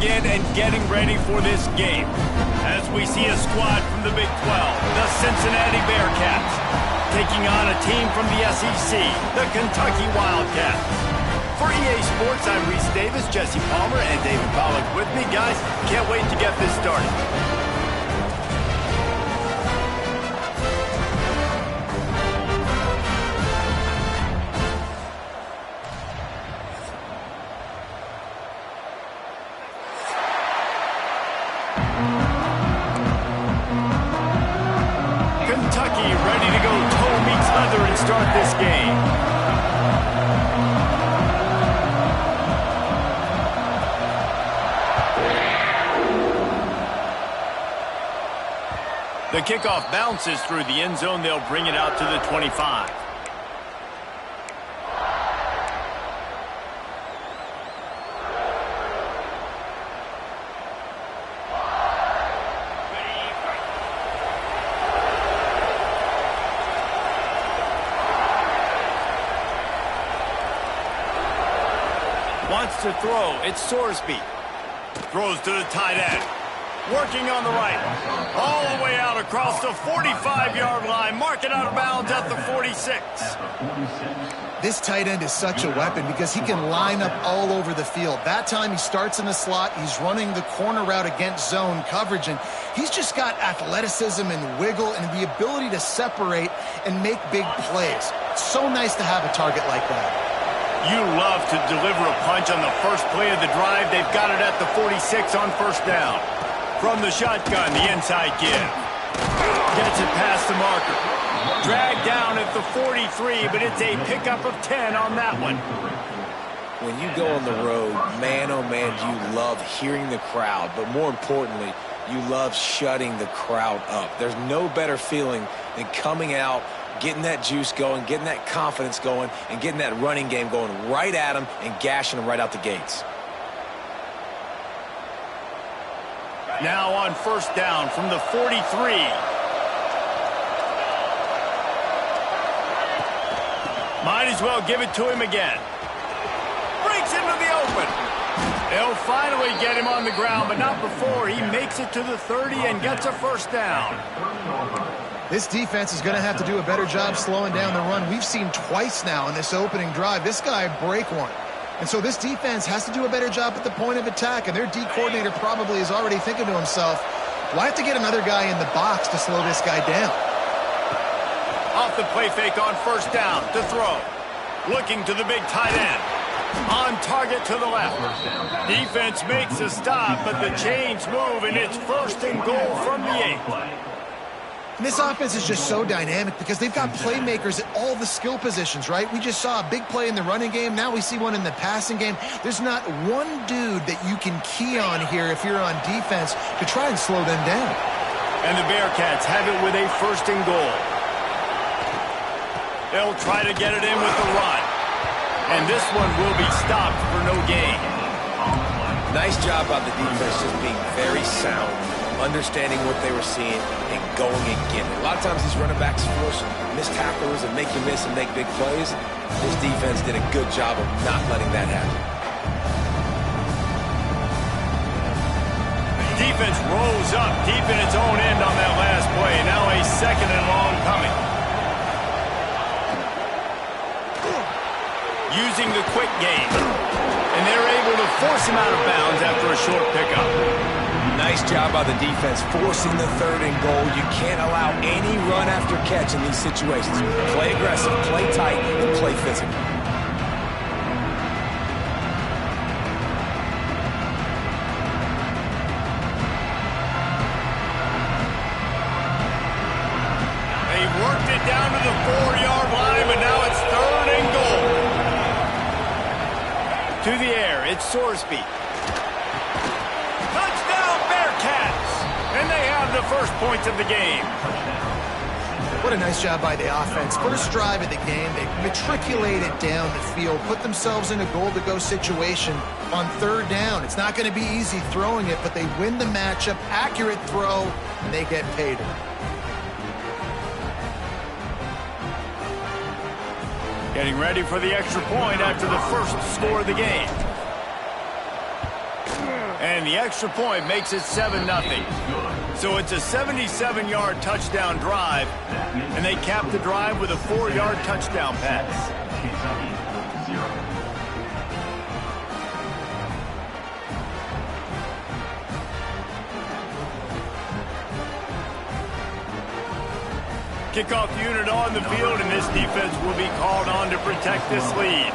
in and getting ready for this game. As we see a squad from the Big 12, the Cincinnati Bearcats, taking on a team from the SEC, the Kentucky Wildcats. For EA Sports, I'm Reese Davis, Jesse Palmer, and David Pollack with me. Guys, can't wait to get this started. Kentucky ready to go toe meets leather and start this game. The kickoff bounces through the end zone. They'll bring it out to the 25. Wants to throw. It's Sorsby. Throws to the tight end. Working on the right. All the way out across the 45-yard line. Mark it out of bounds at the 46. This tight end is such a weapon because he can line up all over the field. That time he starts in the slot. He's running the corner route against zone coverage, and he's just got athleticism and wiggle and the ability to separate and make big plays. It's so nice to have a target like that. You love to deliver a punch on the first play of the drive. They've got it at the 46 on first down. From the shotgun, the inside give. Gets it past the marker. Dragged down at the 43, but it's a pickup of 10 on that one. When you go on the road, man, oh man, you love hearing the crowd. But more importantly, you love shutting the crowd up. There's no better feeling than coming out, getting that juice going, getting that confidence going, and getting that running game going right at them and gashing them right out the gates. Now on first down from the 43. Might as well give it to him again. Breaks into the open. They'll finally get him on the ground, but not before he makes it to the 30 and gets a first down. This defense is going to have to do a better job slowing down the run. We've seen twice now in this opening drive. This guy break one. And so this defense has to do a better job at the point of attack, and their D coordinator probably is already thinking to himself, do I have to get another guy in the box to slow this guy down? Off the play fake on first down to throw. Looking to the big tight end. On target to the left. Defense makes a stop, but the chains move, and it's first and goal from the 8. And this offense is just so dynamic because they've got playmakers at all the skill positions, right? We just saw a big play in the running game. Now we see one in the passing game. There's not one dude that you can key on here if you're on defense to try and slow them down. And the Bearcats have it with a first and goal. They'll try to get it in with the run. And this one will be stopped for no gain. Nice job by the defense just being very sound, understanding what they were seeing, and going and getting it. A lot of times these running backs force missed tackles and make you miss and make big plays. This defense did a good job of not letting that happen. Defense rolls up deep in its own end on that last play. Now a second and long coming. Using the quick game. And they're able to force him out of bounds after a short pickup. Nice job by the defense forcing the third and goal. You can't allow any run after catch in these situations. Play aggressive, play tight, and play physical. They worked it down to the 4-yard line, but now it's third and goal. To the air, it's Sorsby. Touchdown, Bearcats! And they have the first points of the game. What a nice job by the offense. First drive of the game, they matriculated down the field, put themselves in a goal-to-go situation on third down. It's not going to be easy throwing it, but they win the matchup, accurate throw, and they get paid. Getting ready for the extra point after the first score of the game. And the extra point makes it 7-0. So it's a 77-yard touchdown drive, and they cap the drive with a 4-yard touchdown pass. Kickoff unit on the field, and this defense will be called on to protect this lead.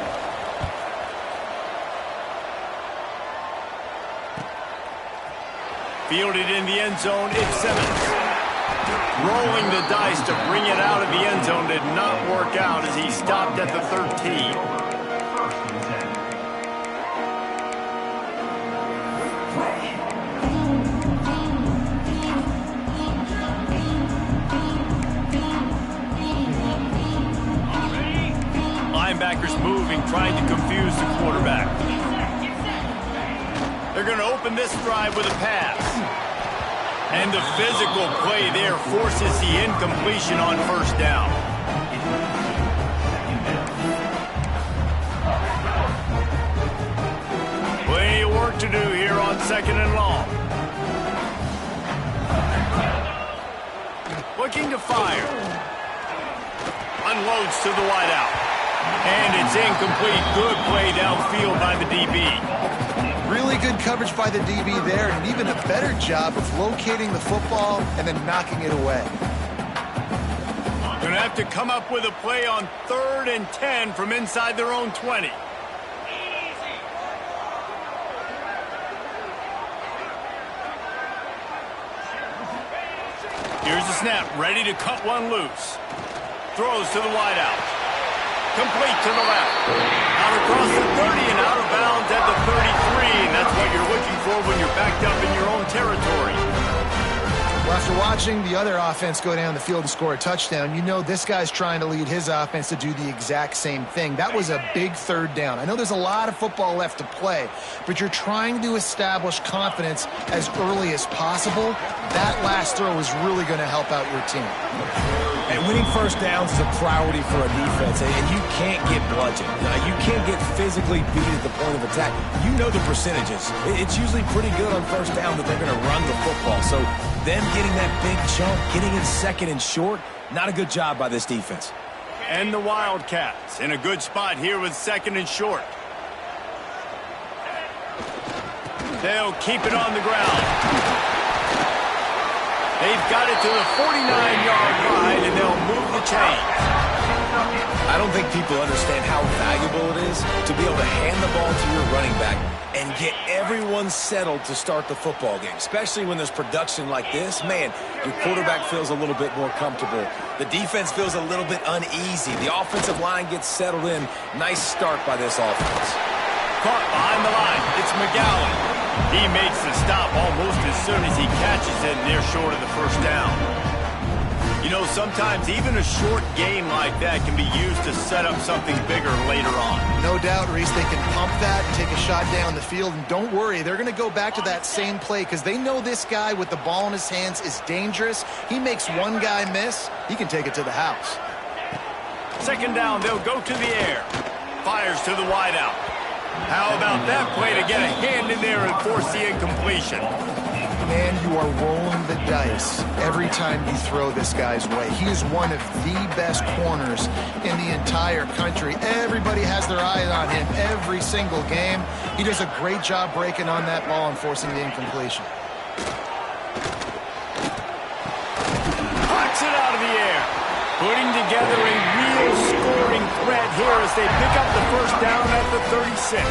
Fielded in the end zone, it's Simmons. Rolling the dice to bring it out of the end zone did not work out as he stopped at the 13. Linebackers moving, trying to confuse the quarterback. They're going to open this drive with a pass. And the physical play there forces the incompletion on first down. Plenty of work to do here on 2nd and long. Looking to fire. Unloads to the wideout. And it's incomplete. Good play downfield by the DB. Really good coverage by the DB there, and even a better job of locating the football and then knocking it away. Going to have to come up with a play on 3rd and 10 from inside their own 20. Here's the snap, ready to cut one loose. Throws to the wideout. Complete to the left. Out across the 30 and out of bounds at the 33. And that's what you're looking for when you're backed up in your own territory. Well, after watching the other offense go down the field and score a touchdown, you know this guy's trying to lead his offense to do the exact same thing. That was a big 3rd down. I know there's a lot of football left to play, but you're trying to establish confidence as early as possible. That last throw is really going to help out your team. And winning first downs is a priority for a defense, and you can't get bludgeoned. You can't get physically beat at the point of attack. You know the percentages. It's usually pretty good on first down that they're going to run the football. So them getting that big chunk, getting in 2nd and short, not a good job by this defense. And the Wildcats in a good spot here with 2nd and short. They'll keep it on the ground. They've got it to the 49-yard line, and they'll move the chains. I don't think people understand how valuable it is to be able to hand the ball to your running back and get everyone settled to start the football game, especially when there's production like this. Man, your quarterback feels a little bit more comfortable. The defense feels a little bit uneasy. The offensive line gets settled in. Nice start by this offense. Caught behind the line. It's McGowan. He makes the stop almost as soon as he catches it, and they're short of the first down. You know, sometimes even a short game like that can be used to set up something bigger later on. No doubt, Reese, they can pump that and take a shot down the field. And don't worry, they're going to go back to that same play because they know this guy with the ball in his hands is dangerous. He makes one guy miss, he can take it to the house. 2nd down, they'll go to the air. Fires to the wideout. How about that play to get a hand in there and force the incompletion? Man, you are rolling the dice every time you throw this guy's way. He is one of the best corners in the entire country. Everybody has their eyes on him every single game. He does a great job breaking on that ball and forcing the incompletion. Knocks it out of the air. Putting together a real scoring threat here as they pick up the first down at the 36.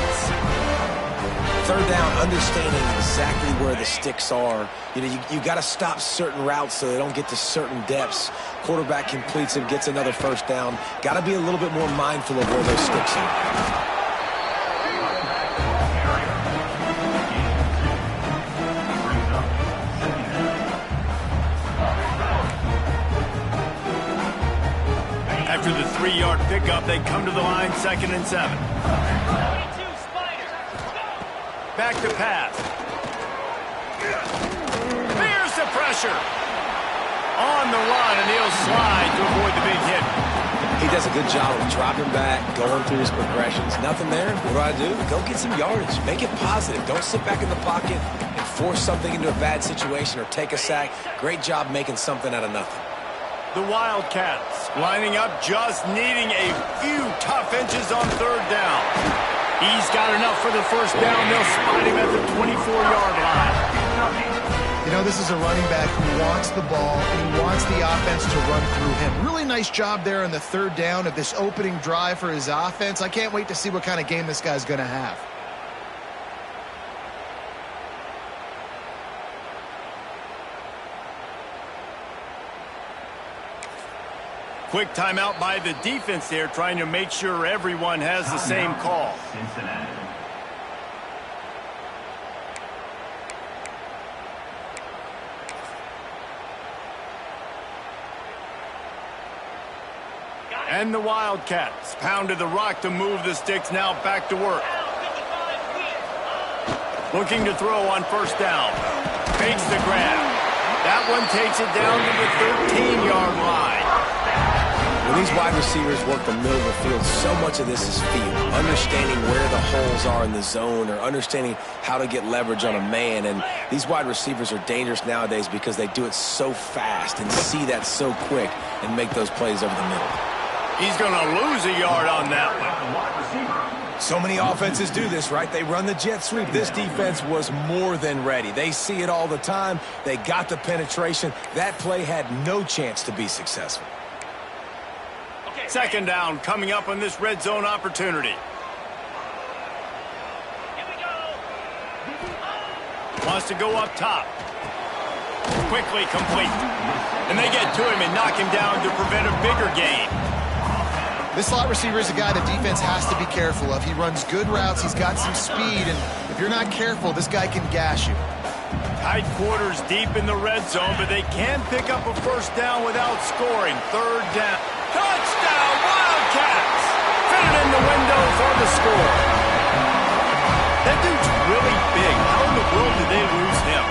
3rd down, understanding exactly where the sticks are. You know, you got to stop certain routes so they don't get to certain depths. Quarterback completes it, gets another first down. Got to be a little bit more mindful of where those sticks are. After the 3-yard pickup, they come to the line, 2nd and 7. Back to pass. There's the pressure. On the run, and he'll slide to avoid the big hit. He does a good job of dropping back, going through his progressions. Nothing there. What do? Go get some yardage. Make it positive. Don't sit back in the pocket and force something into a bad situation or take a sack. Great job making something out of nothing. The Wildcats lining up, just needing a few tough inches on third down. He's got enough for the first down. They'll spot him at the 24-yard line. You know, this is a running back who wants the ball and he wants the offense to run through him. Really nice job there on the third down of this opening drive for his offense. I can't wait to see what kind of game this guy's going to have. Quick timeout by the defense there, trying to make sure everyone has the same call. Cincinnati. And the Wildcats pounded the rock to move the sticks, now back to work. Looking to throw on first down. Fakes the grab. That one takes it down to the 13-yard line. When these wide receivers work the middle of the field, so much of this is feel. Understanding where the holes are in the zone or understanding how to get leverage on a man. And these wide receivers are dangerous nowadays because they do it so fast and see that so quick and make those plays over the middle. He's going to lose a yard on that one. So many offenses do this, right? They run the jet sweep. This defense was more than ready. They see it all the time. They got the penetration. That play had no chance to be successful. Second down coming up on this red zone opportunity. Wants to go up top. Quickly complete. And they get to him and knock him down to prevent a bigger gain. This slot receiver is a guy the defense has to be careful of. He runs good routes. He's got some speed. And if you're not careful, this guy can gash you. Tight quarters deep in the red zone, but they can pick up a first down without scoring. Third down. Touchdown, Wildcats! Fit it in the window for the score. That dude's really big. How in the world did they lose him?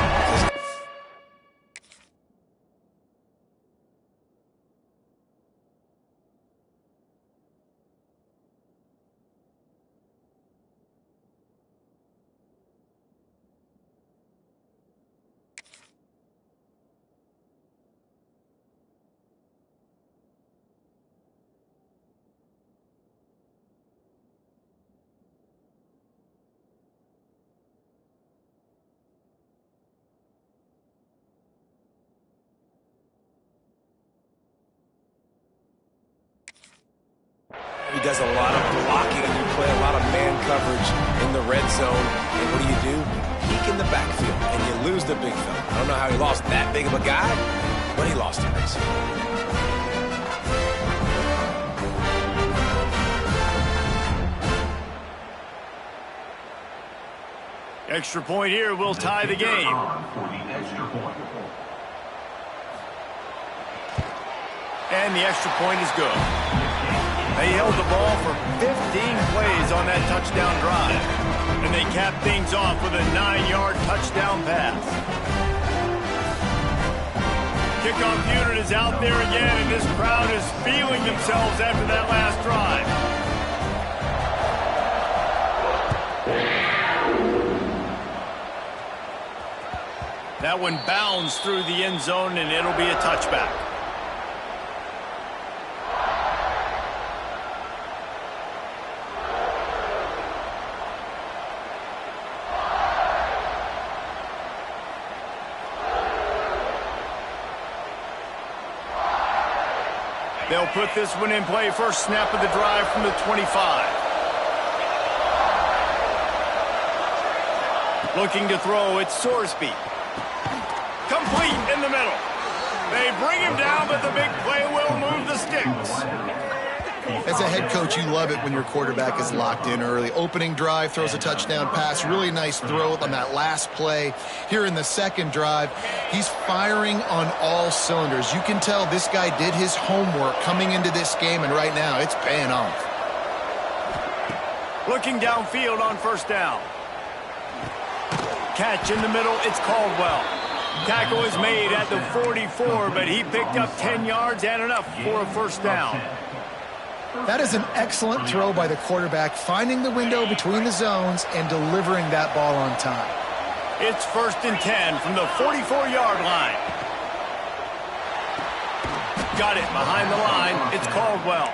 He does a lot of blocking, and you play a lot of man coverage in the red zone. And what do? Peek in the backfield, and you lose the big fella. I don't know how he lost that big of a guy, but he lost him, basically. Extra point here will tie the game. And the extra point is good. They held the ball for 15 plays on that touchdown drive. And they capped things off with a 9-yard touchdown pass. Kickoff unit is out there again, and this crowd is feeling themselves after that last drive. That one bounds through the end zone, and it'll be a touchback. They'll put this one in play. First snap of the drive from the 25. Looking to throw, it's Sorsby. Complete in the middle. They bring him down, but the big play will move the sticks. As a head coach, you love it when your quarterback is locked in early. Opening drive, throws a touchdown pass. Really nice throw on that last play. Here in the second drive, he's firing on all cylinders. You can tell this guy did his homework coming into this game, and right now it's paying off. Looking downfield on first down. Catch in the middle, it's Caldwell. Tackle is made at the 44, but he picked up 10 yards and enough for a first down. That is an excellent throw by the quarterback, finding the window between the zones and delivering that ball on time. It's 1st and 10 from the 44-yard line. Got it behind the line. It's Caldwell.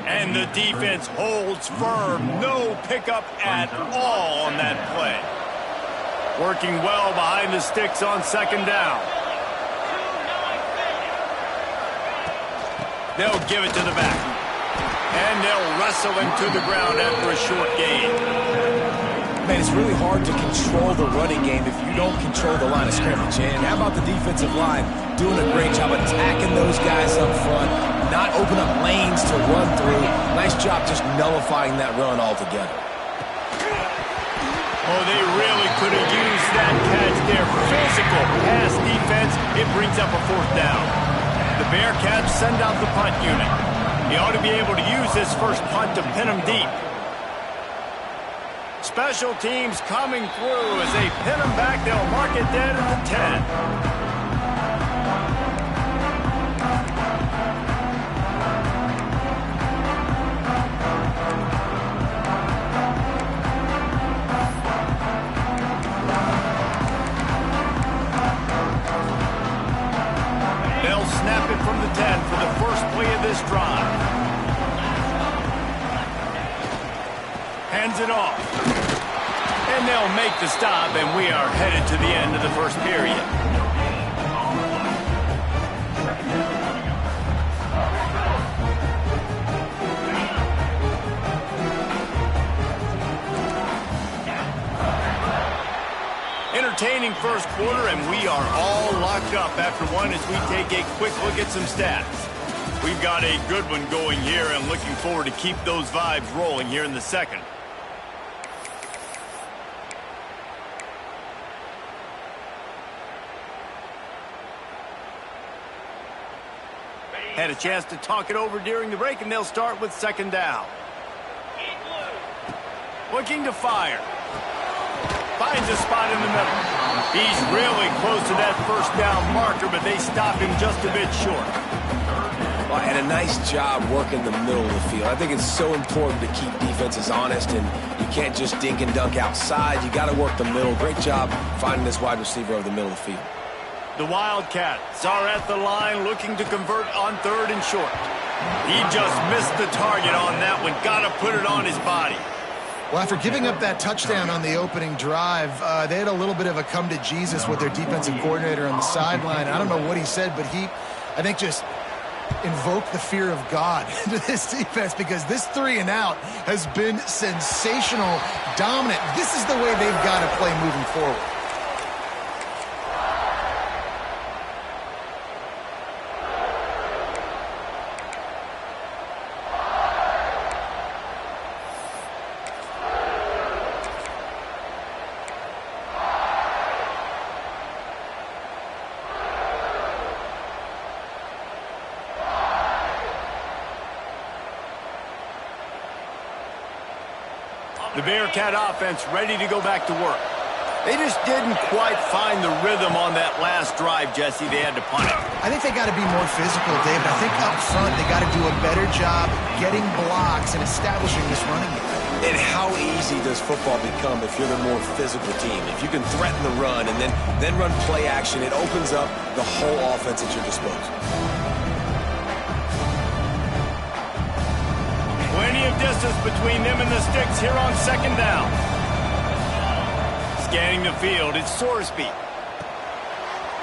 And the defense holds firm. No pickup at all on that play. Working well behind the sticks on 2nd down. They'll give it to the back. And they'll wrestle him to the ground after a short gain. Man, it's really hard to control the running game if you don't control the line of scrimmage. And how about the defensive line doing a great job attacking those guys up front, not open up lanes to run through. Nice job just nullifying that run altogether. Oh, they really could have used that catch there. Physical pass defense. It brings up a 4th down. The Bearcats send out the punt unit. He ought to be able to use this first punt to pin him deep. Special teams coming through as they pin him back. They'll mark it dead at the 10. They'll snap it from the 10 for the first play of this drive. Hands it off. And they'll make the stop, and we are headed to the end of the first period. Entertaining first quarter, and we are all locked up after one as we take a quick look at some stats. We've got a good one going here, and looking forward to keep those vibes rolling here in the second. Had a chance to talk it over during the break, and they'll start with 2nd down. Looking to fire. Finds a spot in the middle. He's really close to that 1st down marker, but they stop him just a bit short. Well, and a nice job working the middle of the field. I think it's so important to keep defenses honest, and you can't just dink and dunk outside. You got to work the middle. Great job finding this wide receiver over the middle of the field. The Wildcats are at the line looking to convert on 3rd and short. He just missed the target on that one. Got to put it on his body. Well, after giving up that touchdown on the opening drive, they had a little bit of a come to Jesus with their defensive coordinator on the sideline. I don't know what he said, but he, I think, just invoked the fear of God into this defense, because this 3 and out has been sensational, dominant. This is the way they've got to play moving forward. The Bearcat offense ready to go back to work. They just didn't quite find the rhythm on that last drive, Jesse. They had to punt it. I think they got to be more physical, David. I think up front they got to do a better job getting blocks and establishing this running game. And how easy does football become if you're the more physical team? If you can threaten the run and then run play action, it opens up the whole offense at your disposal. Plenty of distance between them and the sticks here on 2nd down. Scanning the field, it's Sorsby.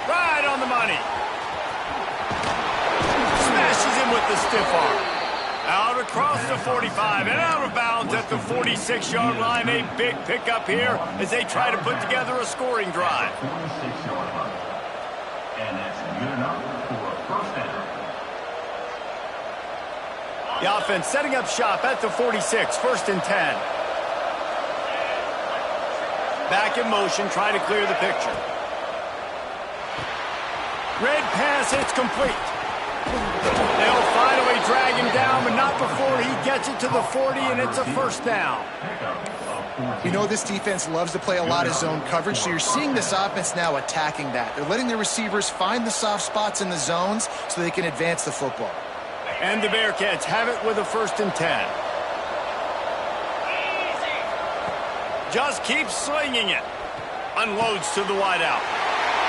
Right on the money. Smashes him with the stiff arm. Out across the 45 and out of bounds at the 46-yard line. A big pickup here as they try to put together a scoring drive. 46-yard line. And that's good enough for a 1st down. The offense setting up shop at the 46, 1st and 10. Back in motion, trying to clear the picture. Red pass, it's complete. They'll finally drag him down, but not before he gets it to the 40, and it's a 1st down. You know, this defense loves to play a lot of zone coverage, so you're seeing this offense now attacking that. They're letting the receivers find the soft spots in the zones so they can advance the football. And the Bearcats have it with a 1st and 10. Just keeps slinging it. Unloads to the wideout.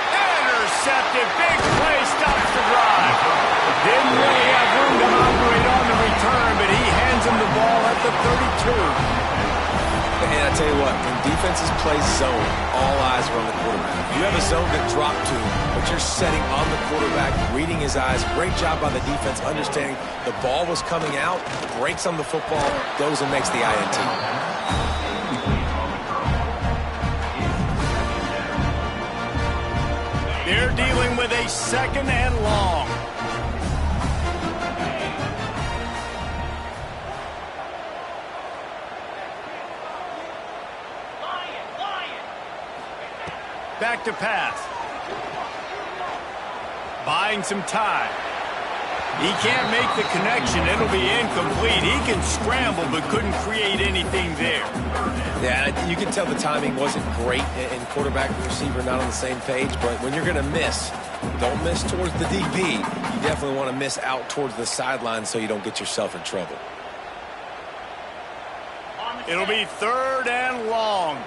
Intercepted. Big play. Stops the drive. Didn't really have room to operate on the return, but he hands him the ball at the 32. And I tell you what, when defenses play zone, all eyes are on the quarterback. You have a zone to drop to, but you're setting on the quarterback, reading his eyes. Great job by the defense, understanding the ball was coming out, breaks on the football, goes and makes the INT. They're dealing with a 2nd and long. Back to pass. Buying some time. He can't make the connection. It'll be incomplete. He can scramble but couldn't create anything there. Yeah, you can tell the timing wasn't great and quarterback and receiver not on the same page, but when you're going to miss, don't miss towards the DB. You definitely want to miss out towards the sideline so you don't get yourself in trouble. It'll be 3rd and long.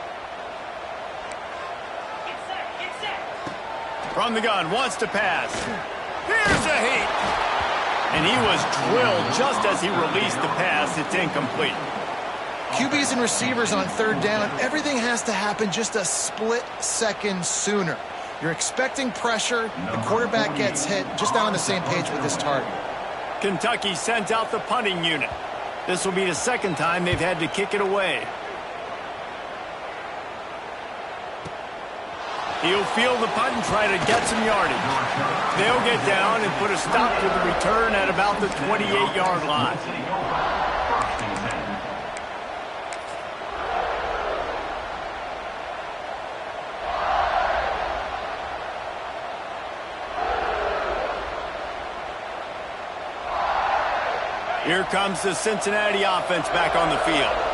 From the gun, wants to pass. Here's a heat. And he was drilled just as he released the pass. It's incomplete. QBs and receivers on 3rd down, everything has to happen just a split second sooner. You're expecting pressure. The quarterback gets hit. Just not on the same page with his target. Kentucky sends out the punting unit. This will be the 2nd time they've had to kick it away. He'll field the punt and try to get some yardage. They'll get down and put a stop to the return at about the 28-yard line. Here comes the Cincinnati offense back on the field.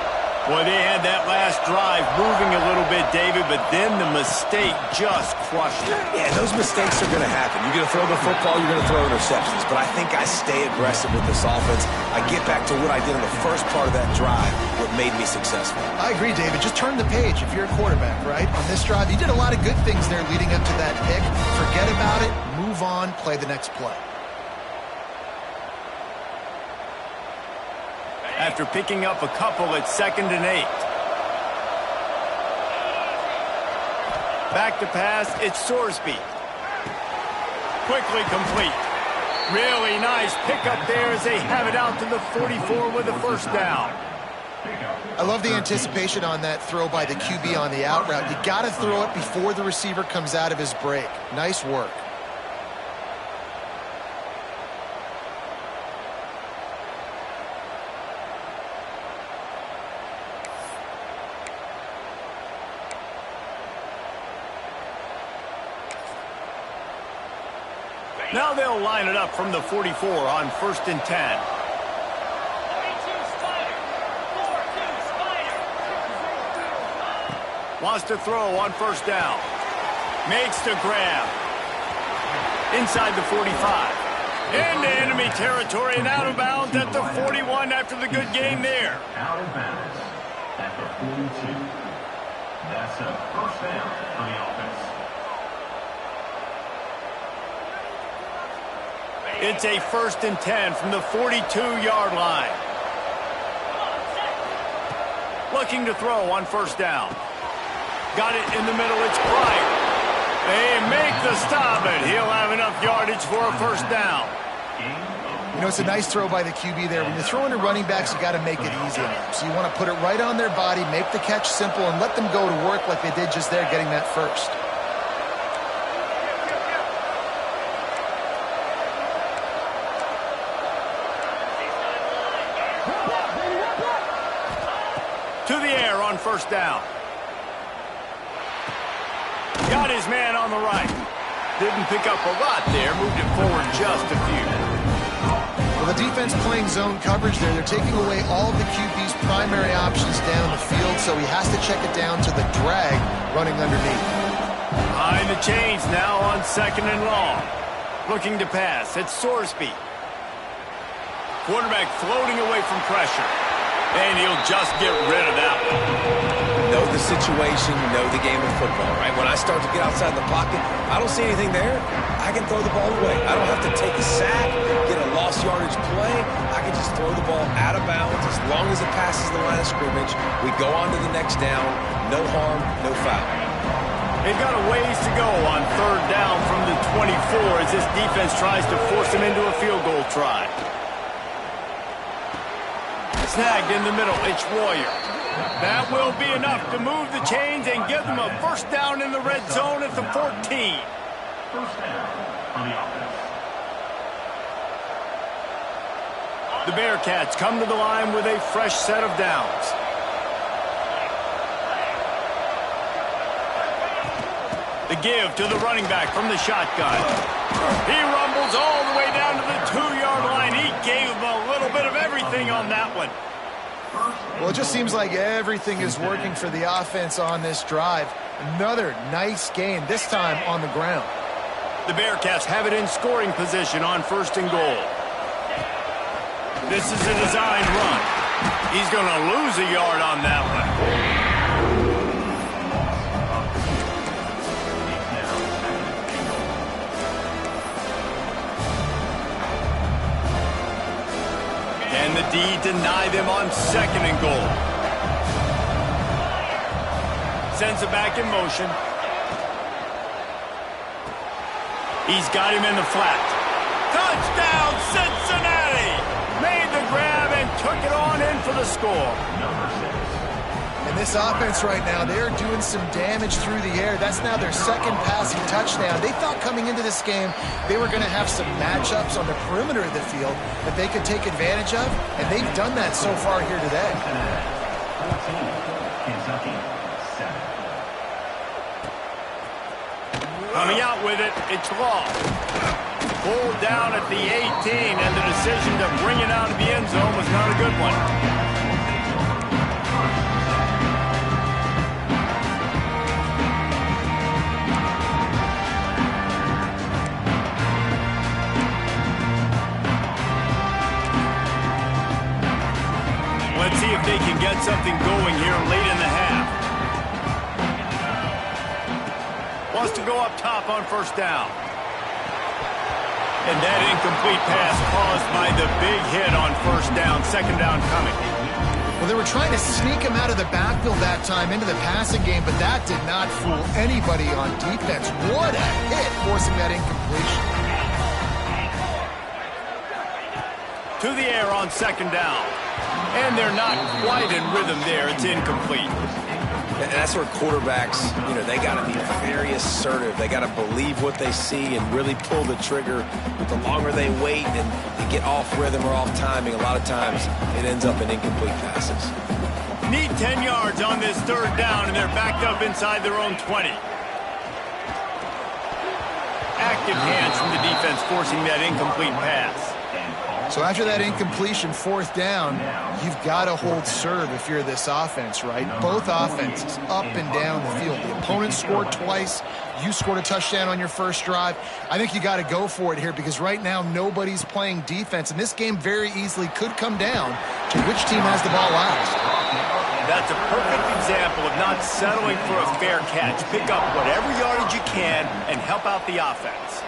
Boy, they had that last drive moving a little bit, David, but then the mistake just crushed it. Yeah, those mistakes are going to happen. You're going to throw the football, you're going to throw interceptions, but I think I stay aggressive with this offense. I get back to what I did in the first part of that drive, what made me successful. I agree, David. Just turn the page if you're a quarterback, right? On this drive, you did a lot of good things there leading up to that pick. Forget about it, move on, play the next play. After picking up a couple at 2nd and 8. Back to pass, it's Sorsby. Quickly complete. Really nice pickup there as they have it out to the 44 with a 1st down. I love the anticipation on that throw by the QB on the out route. You got to throw it before the receiver comes out of his break. Nice work. Now they'll line it up from the 44 on 1st and 10. Wants to throw on 1st down. Makes the grab. Inside the 45. Into enemy territory and out of bounds at the 41 after the good game there. Out of bounds at the 42. That's a 1st down for the offense. It's a 1st and 10 from the 42-yard line. Looking to throw on 1st down. Got it in the middle, it's Pryor. They make the stop, and he'll have enough yardage for a 1st down. You know, it's a nice throw by the QB there. When you're throwing to running backs, you got to make it easy on them. So you want to put it right on their body, make the catch simple, and let them go to work like they did just there, getting that 1st. To the air on 1st down. Got his man on the right. Didn't pick up a lot there. Moved it forward just a few. Well, the defense playing zone coverage there. They're taking away all of the QB's primary options down the field, so he has to check it down to the drag running underneath. Behind the chains now on 2nd and long. Looking to pass. It's Sorsby. Quarterback floating away from pressure. And he'll just get rid of that one. Know the situation, know the game of football, right? When I start to get outside the pocket, I don't see anything there, I can throw the ball away. I don't have to take a sack, get a lost yardage play. I can just throw the ball out of bounds as long as it passes the line of scrimmage. We go on to the next down. No harm, no foul. They've got a ways to go on third down from the 24 as this defense tries to force them into a field goal try. Snagged in the middle, it's Royer. That will be enough to move the chains and give them a first down in the red zone at the 14. First down on the offense. The Bearcats come to the line with a fresh set of downs. The give to the running back from the shotgun. He rumbles all the way down to the 2-yard line. He gave him a little bit of everything on that one. Well, it just seems like everything is working for the offense on this drive. Another nice game, this time on the ground. The Bearcats have it in scoring position on first and goal. This is a design run. He's going to lose a yard on that one. And the D deny them on second and goal. Sends it back in motion. He's got him in the flat. Touchdown, Cincinnati! Made the grab and took it on in for the score. And this offense right now, they're doing some damage through the air. That's now their second passing touchdown. They thought coming into this game they were going to have some matchups on the perimeter of the field that they could take advantage of, and they've done that so far here today. Kentucky 7. Coming out with it, it's Law. Pulled down at the 18, and the decision to bring it out of the end zone was not a good one. Let's see if they can get something going here late in the half. Wants to go up top on first down. And that incomplete pass caused by the big hit on first down. Second down coming. Well, they were trying to sneak him out of the backfield that time into the passing game, but that did not fool anybody on defense. What a hit, forcing that incompletion. To the air on second down. And they're not quite in rhythm there. It's incomplete. And that's where quarterbacks, they got to be very assertive. They got to believe what they see and really pull the trigger. But the longer they wait and they get off rhythm or off timing, a lot of times it ends up in incomplete passes. Need 10 yards on this third down, and they're backed up inside their own 20. Active hands from the defense forcing that incomplete pass. So after that incompletion, fourth down, you've got to hold serve if you're this offense, right? Both offenses up and down the field. The opponent scored twice. You scored a touchdown on your first drive. I think you got to go for it here because right now nobody's playing defense, and this game very easily could come down to which team has the ball last. That's a perfect example of not settling for a fair catch. Pick up whatever yardage you can and help out the offense.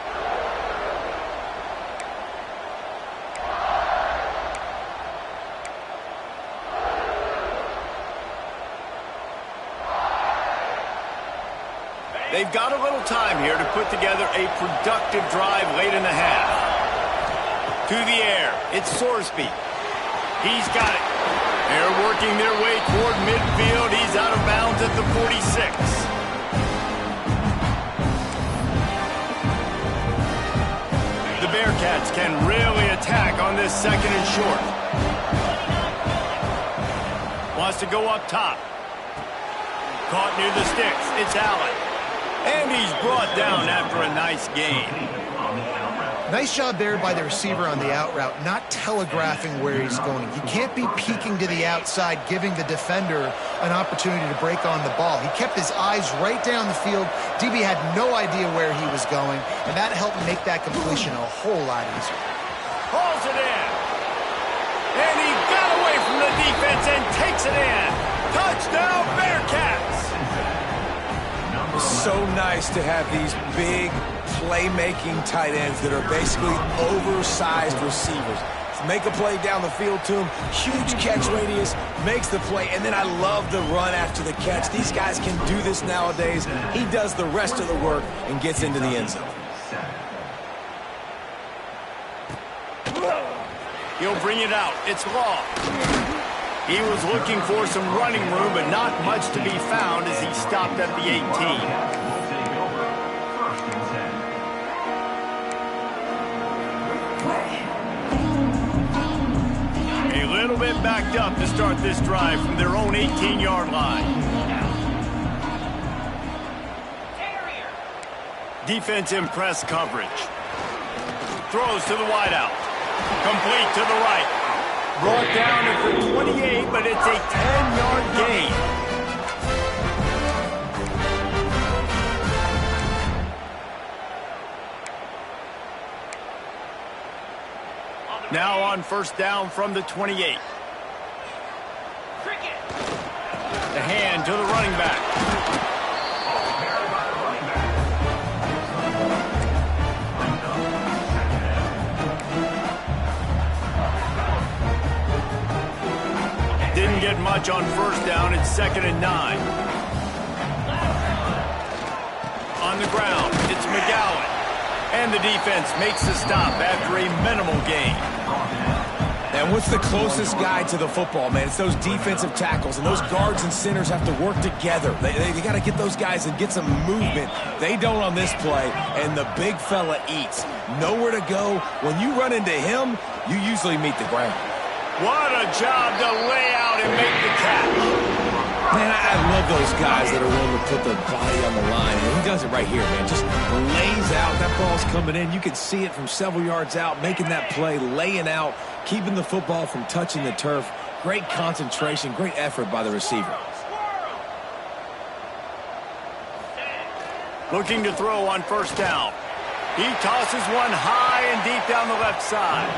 They've got a little time here to put together a productive drive late in the half. To the air, it's Sorsby. He's got it. They're working their way toward midfield. He's out of bounds at the 46. The Bearcats can really attack on this second and short. Wants to go up top. Caught near the sticks. It's Allen. And he's brought down after a nice gain. Nice job there by the receiver on the out route, not telegraphing where he's going. You can't be peeking to the outside, giving the defender an opportunity to break on the ball. He kept his eyes right down the field. DB had no idea where he was going, and that helped make that completion a whole lot easier. Hauls it in. the defense and takes it in. Touchdown, Bearcats! It's so nice to have these big playmaking tight ends that are basically oversized receivers. Make a play down the field to him, huge catch radius, makes the play, and then I love the run after the catch. These guys can do this nowadays. He does the rest of the work and gets into the end zone. He'll bring it out. It's Law. He was looking for some running room, but not much to be found as he stopped at the 18. A little bit backed up to start this drive from their own 18-yard line. Defense in press coverage. Throws to the wideout. Complete to the right. Brought down at the 28, but it's a 10-yard gain. Now on first down from the 28. The hand to the running back. Didn't get much on first down. It's 2nd and 9. On the ground, it's McGowan. And the defense makes the stop after a minimal gain. And what's the closest guy to the football, man? It's those defensive tackles, and those guards and centers have to work together. They got to get those guys and get some movement. They don't on this play, and the big fella eats. Nowhere to go. When you run into him, you usually meet the ground. What a job to lay out and make the catch. Man, I love those guys that are willing to put their body on the line. And he does it right here, man. Just lays out. That ball's coming in. You can see it from several yards out, making that play, laying out, keeping the football from touching the turf. Great concentration, great effort by the receiver. Looking to throw on first down. He tosses one high and deep down the left side.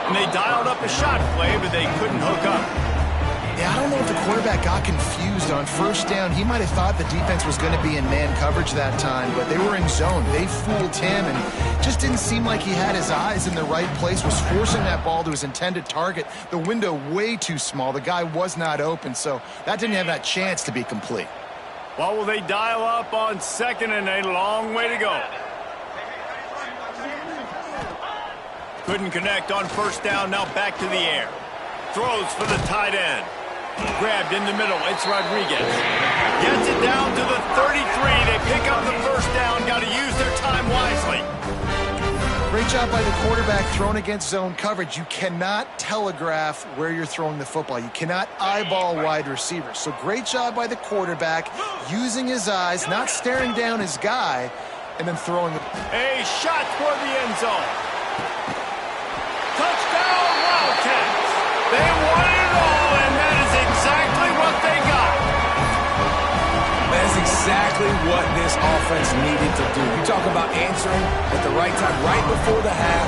And they dialed up a shot play, but they couldn't hook up. Yeah, I don't know if the quarterback got confused on first down. He might have thought the defense was going to be in man coverage that time, but they were in zone. They fooled him, and just didn't seem like he had his eyes in the right place, was forcing that ball to his intended target. The window way too small. The guy was not open, so that didn't have that chance to be complete. What will they dial up on 2nd and a long way to go? Couldn't connect on first down, now back to the air. Throws for the tight end. Grabbed in the middle, it's Rodriguez. Gets it down to the 33. They pick up the first down, got to use their time wisely. Great job by the quarterback thrown against zone coverage. You cannot telegraph where you're throwing the football. You cannot eyeball wide receivers. So great job by the quarterback using his eyes, not staring down his guy, and then throwing the... A shot for the end zone. Touchdown, Wildcats. They won it all, and that is exactly what they got. That's exactly what this offense needed to do. You talk about answering at the right time, right before the half,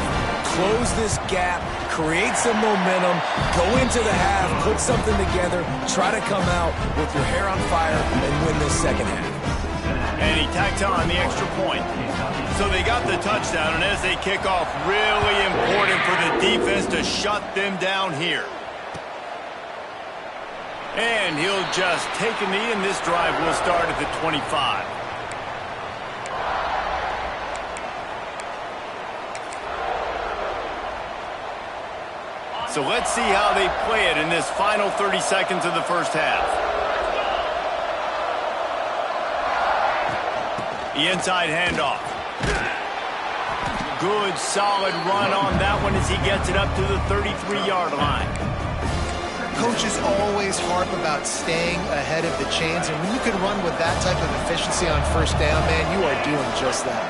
close this gap, create some momentum, go into the half, put something together, try to come out with your hair on fire and win this second half. And he tacked on the extra point. So they got the touchdown, and as they kick off, really important for the defense to shut them down here. And he'll just take a knee, and this drive will start at the 25. So let's see how they play it in this final 30 seconds of the first half. The inside handoff. Good, solid run on that one as he gets it up to the 33-yard line. Coaches always harp about staying ahead of the chains, and when you can run with that type of efficiency on first down, man, you are doing just that.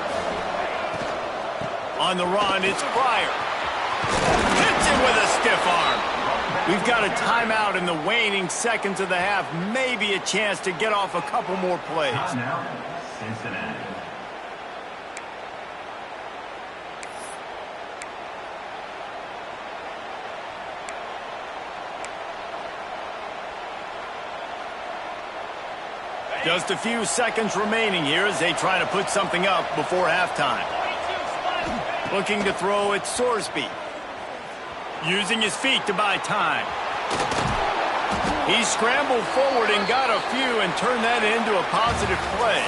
On the run, it's Pryor. Hits it with a stiff arm. We've got a timeout in the waning seconds of the half. Maybe a chance to get off a couple more plays. Now, Cincinnati. Just a few seconds remaining here as they try to put something up before halftime. Looking to throw at Sorsby. Using his feet to buy time. He scrambled forward and got a few and turned that into a positive play.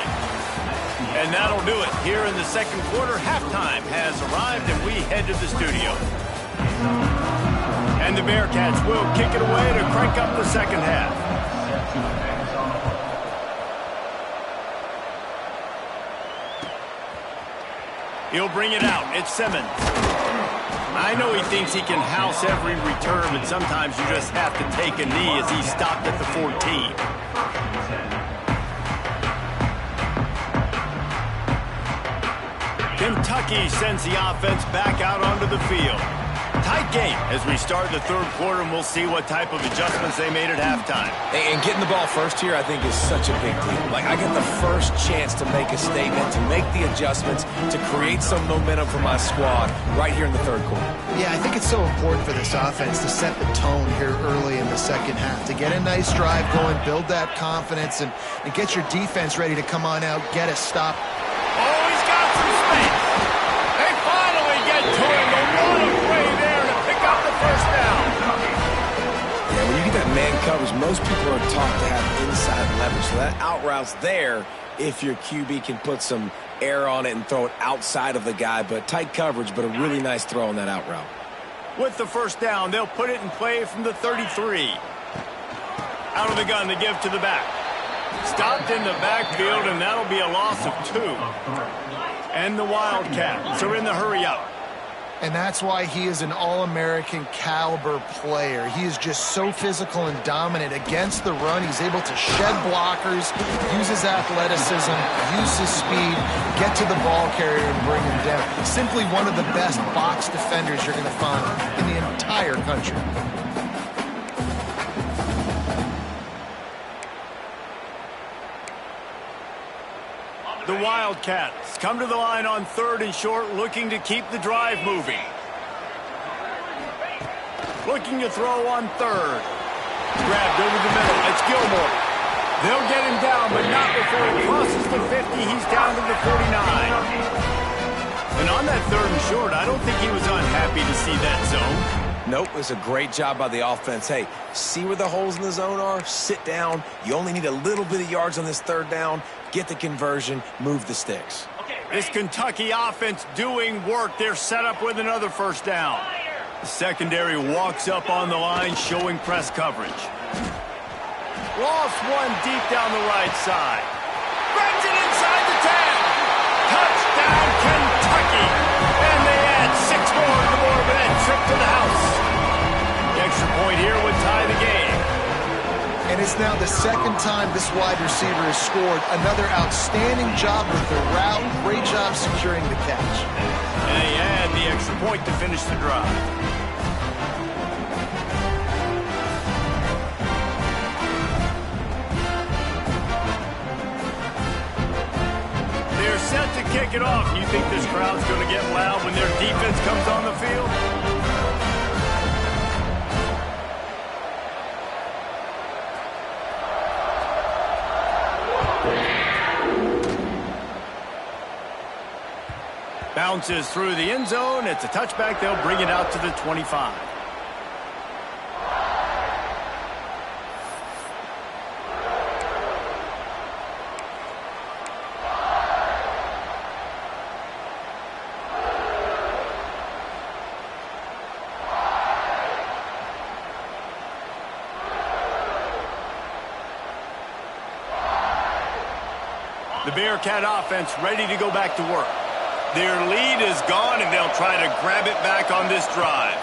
And that'll do it. Here in the second quarter, halftime has arrived and we head to the studio. And the Bearcats will kick it away to crank up the second half. He'll bring it out. It's Simmons. I know he thinks he can house every return, but sometimes you just have to take a knee as he stopped at the 14. Kentucky sends the offense back out onto the field. Tight game as we start the third quarter, and we'll see what type of adjustments they made at halftime. And getting the ball first here, I think, is such a big deal. Like, I get the first chance to make a statement, to make the adjustments, to create some momentum for my squad right here in the third quarter. Yeah, I think it's so important for this offense to set the tone here early in the second half, to get a nice drive going, build that confidence, and get your defense ready to come on out, get a stop. Oh, he's got some space. They finally get to him. What a play there to pick up the first down. Yeah, when you get that man coverage, most people are taught to have inside leverage. So that out route's there if your QB can put some air on it and throw it outside of the guy. But tight coverage, but a really nice throw on that out route. With the first down, they'll put it in play from the 33. Out of the gun to give to the back. Stopped in the backfield, and that'll be a loss of 2. And the Wildcats are in the hurry-up. And that's why he is an All-American caliber player. He is just so physical and dominant against the run. He's able to shed blockers, use his athleticism, use his speed, get to the ball carrier and bring him down. Simply one of the best box defenders you're going to find in the entire country. The Wildcats come to the line on 3rd and short, looking to keep the drive moving. Looking to throw on 3rd. Grabbed over the middle. It's Gilmore. They'll get him down, but not before he crosses the 50. He's down to the 49. And on that 3rd and short, I don't think he was unhappy to see that zone. Nope, it's a great job by the offense. Hey, see where the holes in the zone are? Sit down. You only need a little bit of yards on this 3rd down. Get the conversion. Move the sticks. This Kentucky offense doing work. They're set up with another first down. The secondary walks up on the line, showing press coverage. Lost one deep down the right side. Brings it inside the 10. Touchdown, Kentucky. And they add 6 more to the board with that trip to the house. The extra point here would tie the game. And it's now the 2nd time this wide receiver has scored. Another outstanding job with the route. Great job securing the catch. And they add the extra point to finish the drive. They're set to kick it off. You think this crowd's going to get loud when their defense comes on the field? Bounces through the end zone. It's a touchback. They'll bring it out to the 25. The Bearcat offense ready to go back to work. Their lead is gone, and they'll try to grab it back on this drive.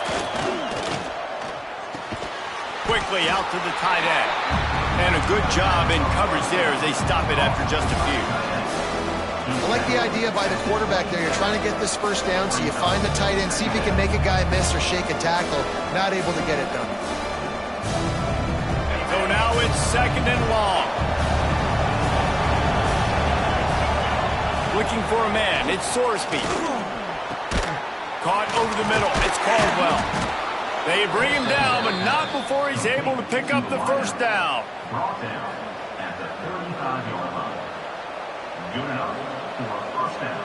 Quickly out to the tight end. And a good job in coverage there as they stop it after just a few. I like the idea by the quarterback there. You're trying to get this first down, so you find the tight end, see if he can make a guy miss or shake a tackle. Not able to get it done. So now it's 2nd and long. Looking for a man. It's Sorsby. Caught over the middle. It's Caldwell. They bring him down, but not before he's able to pick up the first down. 25-yard line. Good enough for a first down.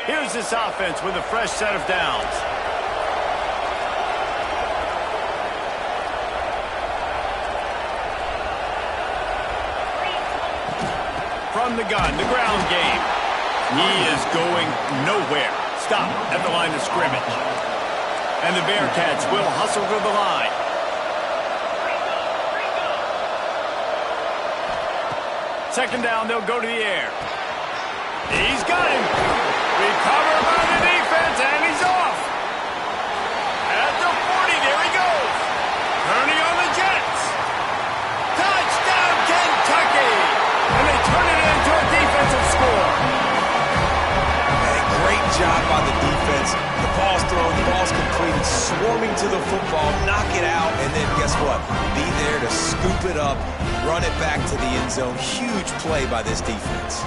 Here's this offense with a fresh set of downs. From the gun, the ground game. He is going nowhere. Stop at the line of scrimmage. And the Bearcats will hustle to the line. Second down, they'll go to the air. He's got him. Recovered by the defense, and he's off. At the 40, there he goes. Turning on the Jets. Touchdown, Kentucky. And they turn it into a defensive score. And great job by the defense. The ball's thrown, the ball's completed, swarming to the football, knock it out, and then guess what? Be there to scoop it up, run it back to the end zone. Huge play by this defense.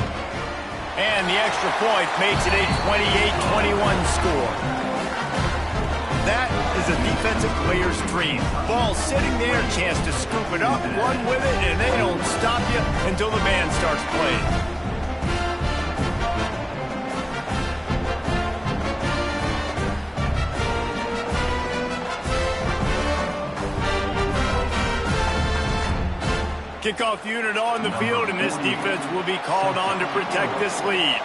And the extra point makes it a 28-21 score. That is a defensive player's dream. Ball sitting there, chance to scoop it up, run with it, and they don't stop you until the band starts playing. Kickoff unit on the field, and this defense will be called on to protect this lead.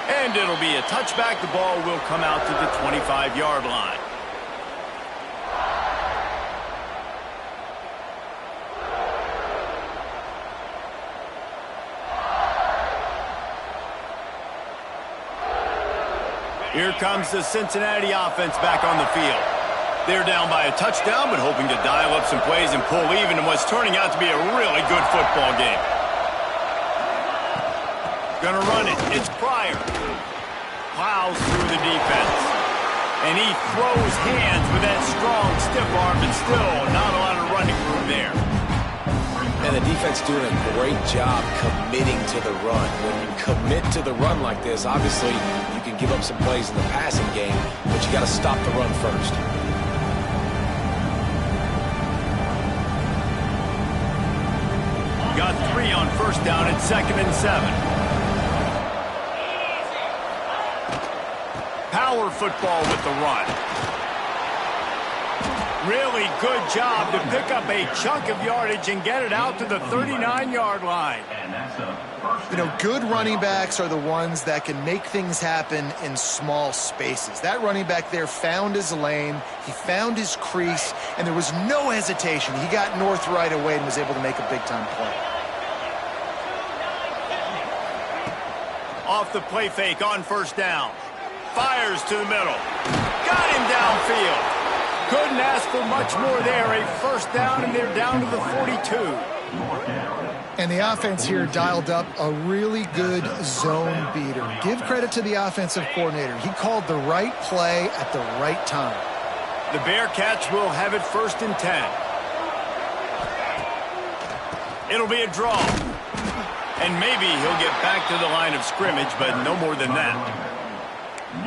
And it'll be a touchback. The ball will come out to the 25-yard line. Here comes the Cincinnati offense back on the field. They're down by a touchdown, but hoping to dial up some plays and pull even in what's turning out to be a really good football game. Gonna run it. It's Pryor. Plows through the defense. And he throws hands with that strong, stiff arm, but still not a lot of running room there. And the defense doing a great job committing to the run. When you commit to the run like this, obviously you can give up some plays in the passing game, but you got to stop the run first. Got 3 on first down at 2nd and 7. Power football with the run. Really good job to pick up a chunk of yardage and get it out to the 39-yard line. You know, good running backs are the ones that can make things happen in small spaces. That running back there found his lane, he found his crease, and there was no hesitation. He got north right away and was able to make a big-time play. Off the play fake on first down. Fires to the middle. Got him downfield. Couldn't ask for much more there. A first down, and they're down to the 42. And the offense here dialed up a really good zone beater. Give credit to the offensive coordinator. He called the right play at the right time. The Bearcats will have it 1st and 10. It'll be a draw. And maybe he'll get back to the line of scrimmage, but no more than that.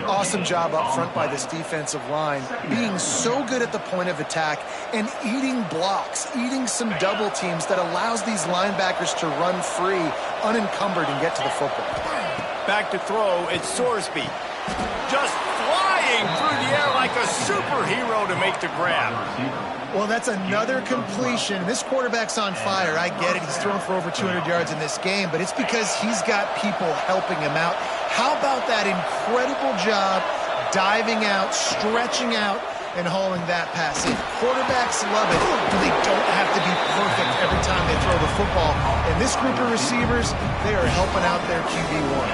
Awesome job up front by this defensive line, being so good at the point of attack and eating blocks, eating some double teams that allows these linebackers to run free, unencumbered, and get to the football. Back to throw, it's Sorsby. Just flying through the air like a superhero to make the grab. Well, that's another completion. This quarterback's on fire. I get it. He's thrown for over 200 yards in this game, but it's because he's got people helping him out. How about that incredible job diving out, stretching out, and hauling that pass in? Quarterbacks love it, but they don't have to be perfect every time they throw the football. And this group of receivers, they are helping out their QB1.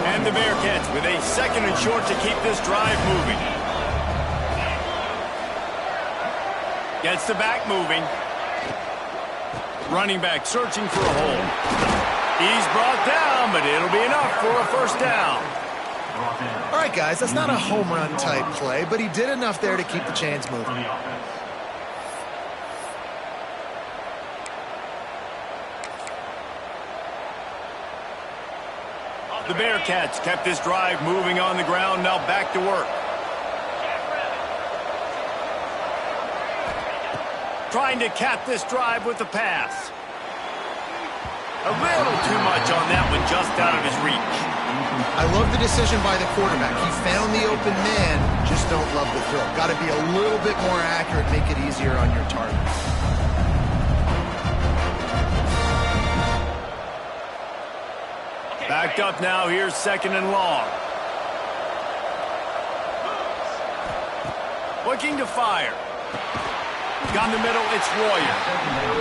And the Bearcats with a 2nd and short to keep this drive moving. Gets the back moving. Running back searching for a hole. He's brought down, but it'll be enough for a first down. All right, guys, that's not a home run type play, but he did enough there to keep the chains moving. The Bearcats kept this drive moving on the ground, now back to work. Trying to cap this drive with the pass. A little too much on that one, just out of his reach. I love the decision by the quarterback. He found the open man, just don't love the throw. Got to be a little bit more accurate, make it easier on your target. Backed up now, here's 2nd and long. Looking to fire. Got in the middle, it's Royer.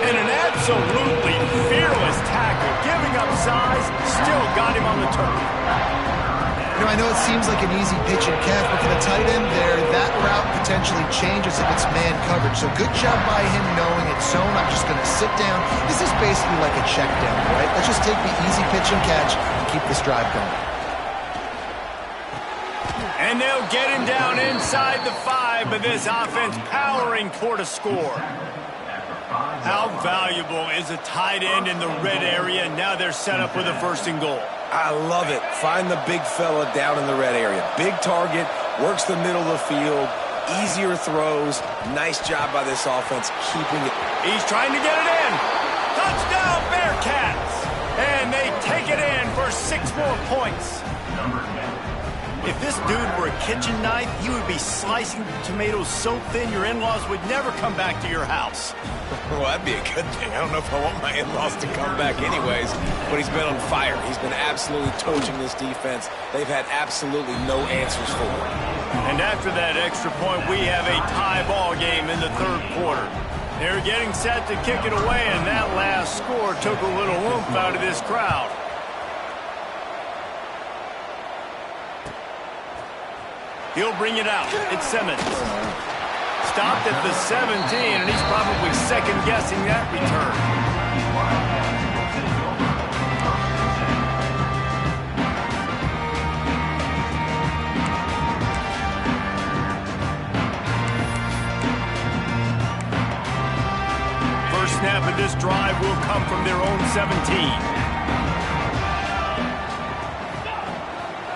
And an absolutely fearless tackle, giving up size, still got him on the turf. You know, I know it seems like an easy pitch and catch, but for the tight end there, that route potentially changes if it's man coverage. So good job by him knowing it's zone. I'm just going to sit down. This is basically like a check down, right? Let's just take the easy pitch and catch and keep this drive going. And they'll get him down inside the 5, but this offense powering toward a score. How valuable is a tight end in the red area? Now they're set up with a 1st and goal. I love it. Find the big fella down in the red area. Big target, works the middle of the field, easier throws. Nice job by this offense keeping it. He's trying to get it in. Touchdown, Bearcats! And they take it in for 6 more points. If this dude were a kitchen knife, he would be slicing tomatoes so thin your in-laws would never come back to your house. Well, that'd be a good thing. I don't know if I want my in-laws to come back anyways, but he's been on fire. He's been absolutely torching this defense. They've had absolutely no answers for him. And after that extra point, we have a tie ball game in the 3rd quarter. They're getting set to kick it away, and that last score took a little oomph out of this crowd. He'll bring it out. It's Simmons. Stopped at the 17, and he's probably second-guessing that return. First snap of this drive will come from their own 17.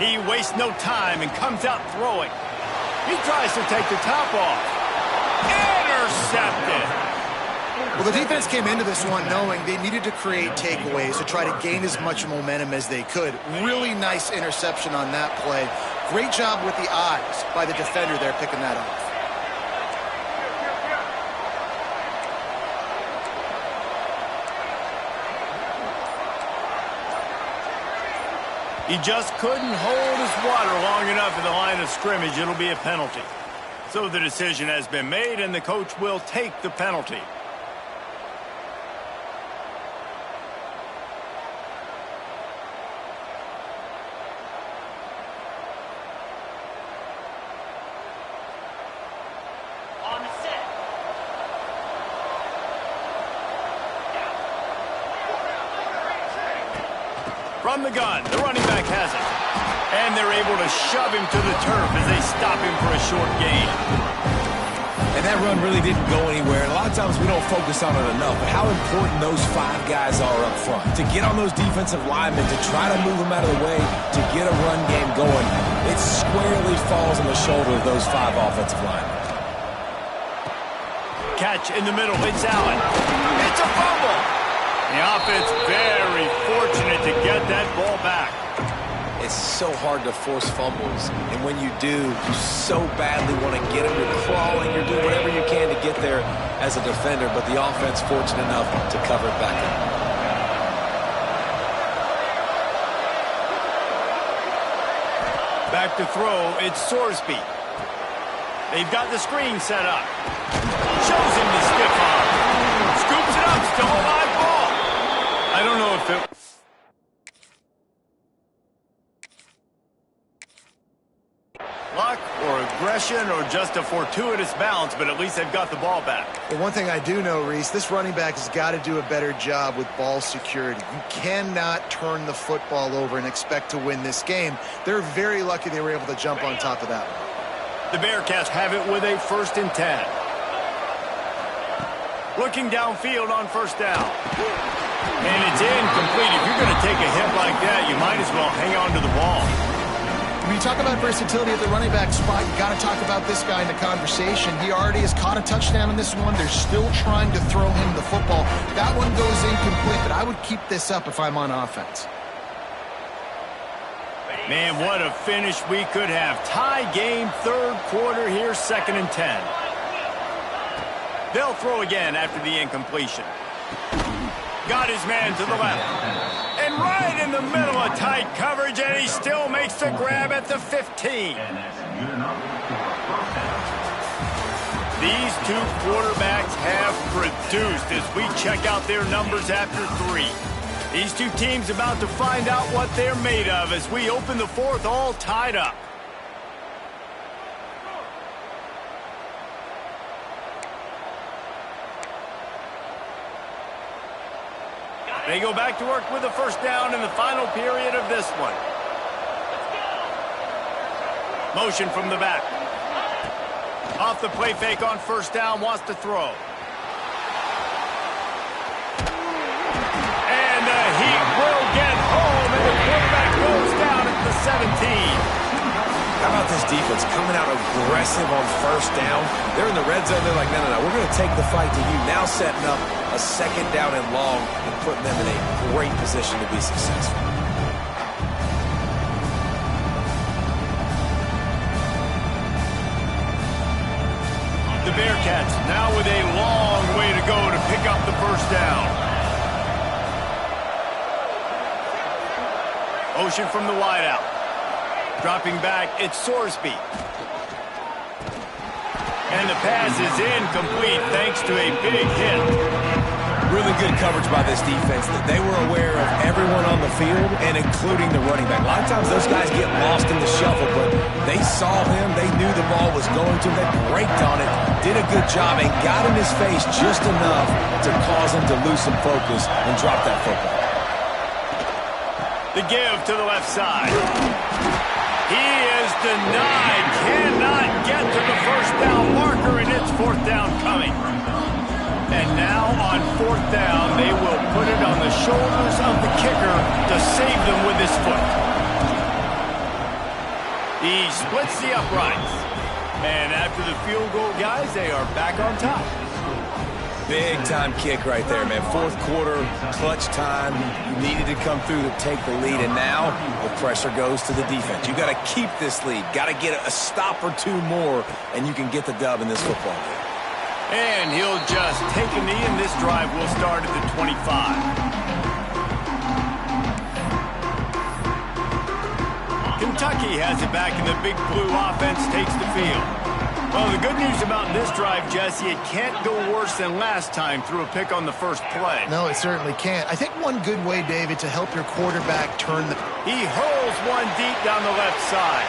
He wastes no time and comes out throwing. He tries to take the top off. Intercepted. Well, the defense came into this one knowing they needed to create takeaways to try to gain as much momentum as they could. Really nice interception on that play. Great job with the eyes by the defender there picking that off. He just couldn't hold his water long enough in the line of scrimmage. It'll be a penalty. So the decision has been made, and the coach will take the penalty. From the gun, the running back has it. And they're able to shove him to the turf as they stop him for a short gain. And that run really didn't go anywhere. And a lot of times we don't focus on it enough. But how important those 5 guys are up front. To get on those defensive linemen, to try to move them out of the way, to get a run game going. It squarely falls on the shoulder of those 5 offensive linemen. Catch in the middle, it's Allen. It's a fumble. The offense very fortunate to get that ball back. It's so hard to force fumbles, and when you do, you so badly want to get them. You're crawling, you're doing whatever you can to get there as a defender, but the offense fortunate enough to cover it back up. Back to throw, it's Sorsby. They've got the screen set up. Shows him the stiff arm. Scoops it up, still a live ball. I don't know if it... luck or aggression or just a fortuitous bounce, but at least they've got the ball back. Well, one thing I do know, Reese, this running back has got to do a better job with ball security. You cannot turn the football over and expect to win this game. They're very lucky they were able to jump on top of that one. The Bearcats have it with a 1st and 10. Looking downfield on first down. And it's incomplete. If you're going to take a hit like that, you might as well hang on to the ball. When you talk about versatility at the running back spot, you got to talk about this guy in the conversation. He already has caught a touchdown in this one. They're still trying to throw him the football. That one goes incomplete, but I would keep this up if I'm on offense. Man, what a finish we could have. Tie game, third quarter here, 2nd and 10. They'll throw again after the incompletion. Got his man to the left. And right in the middle of tight coverage, and he still makes the grab at the 15. These two quarterbacks have produced as we check out their numbers after 3. These two teams about to find out what they're made of as we open the fourth all tied up. They go back to work with a first down in the final period of this one. Motion from the back. Off the play fake on first down, wants to throw. And the heat will get home, and the quarterback goes down at the 17. How about this defense coming out aggressive on first down? They're in the red zone. They're like, no, we're going to take the fight to you. Now setting up a 2nd down and long and putting them in a great position to be successful. The Bearcats now with a long way to go to pick up the first down. Motion from the wideout. Dropping back, it's Sorsby. And the pass is incomplete thanks to a big hit. Really good coverage by this defense. That they were aware of everyone on the field and including the running back. A lot of times those guys get lost in the shuffle, but they saw him. They knew the ball was going to. They braked on it, did a good job, and got in his face just enough to cause him to lose some focus and drop that football. The give to the left side. He is denied, cannot get to the first down marker, and it's 4th down coming. And now on 4th down, they will put it on the shoulders of the kicker to save them with his foot. He splits the uprights. And after the field goal, guys, they are back on top. Big-time kick right there, man. 4th quarter, clutch time. You needed to come through to take the lead, and now the pressure goes to the defense. You got to keep this lead. Got to get a stop or two more, and you can get the dub in this football game. And he'll just take a knee, and this drive will start at the 25. Kentucky has it back, and the Big Blue offense takes the field. Well, the good news about this drive, Jesse, it can't go worse than last time through a pick on the first play. No, it certainly can't. I think one good way, David, to help your quarterback turn the... He hurls one deep down the left side.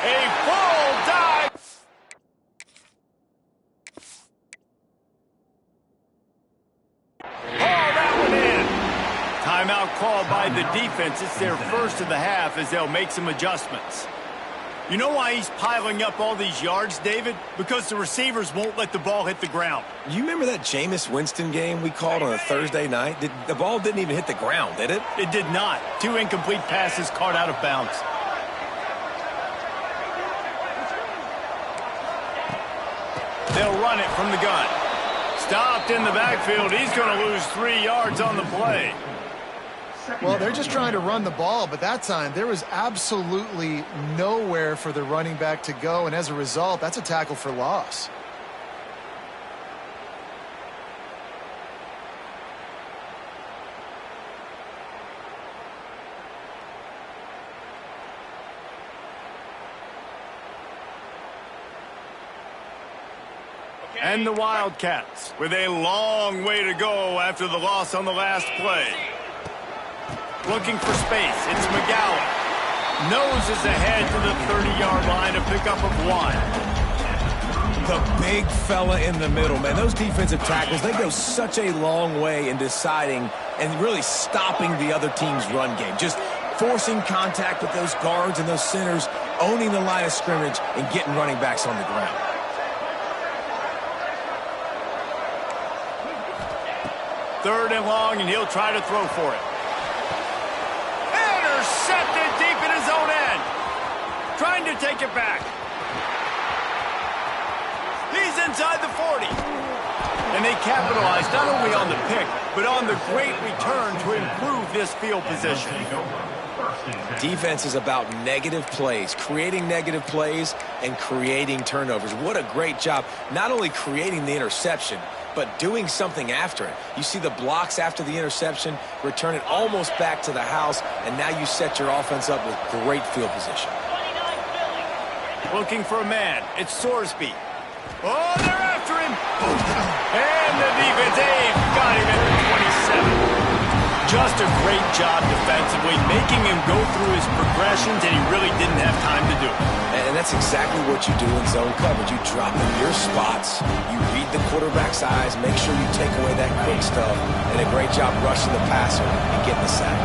A full dive. Oh, that one in. Timeout called by the defense. It's their first of the half as they'll make some adjustments. You know why he's piling up all these yards, David? Because the receivers won't let the ball hit the ground. You remember that Jameis Winston game we called on a Thursday night? The ball didn't even hit the ground, did it? It did not. 2 incomplete passes caught out of bounds. They'll run it from the gun. Stopped in the backfield. He's going to lose 3 yards on the play. Well, they're just trying to run the ball, but that time there was absolutely nowhere for the running back to go, and as a result, that's a tackle for loss. And the Wildcats with a long way to go after the loss on the last play. Looking for space. It's McGowan. Noses ahead to the 30-yard line, a pickup of 1. The big fella in the middle, man. Those defensive tackles, they go such a long way in deciding and really stopping the other team's run game. Just forcing contact with those guards and those centers, owning the line of scrimmage, and getting running backs on the ground. 3rd and long, and he'll try to throw for it. Intercepted deep in his own end. Trying to take it back. He's inside the 40. And they capitalized not only on the pick, but on the great return to improve this field position. Defense is about negative plays, creating negative plays and creating turnovers. What a great job, not only creating the interception, but doing something after it. You see the blocks after the interception, return it almost back to the house, and now you set your offense up with great field position. Looking for a man. It's Sorsby. Oh, they're after him. And the defense got him at the 27. Just a great job defensively, making him go through his progressions, and he really didn't have time to do it. And that's exactly what you do in zone coverage. You drop in your spots, you read the quarterback's eyes, make sure you take away that quick stuff, and a great job rushing the passer and getting the sack.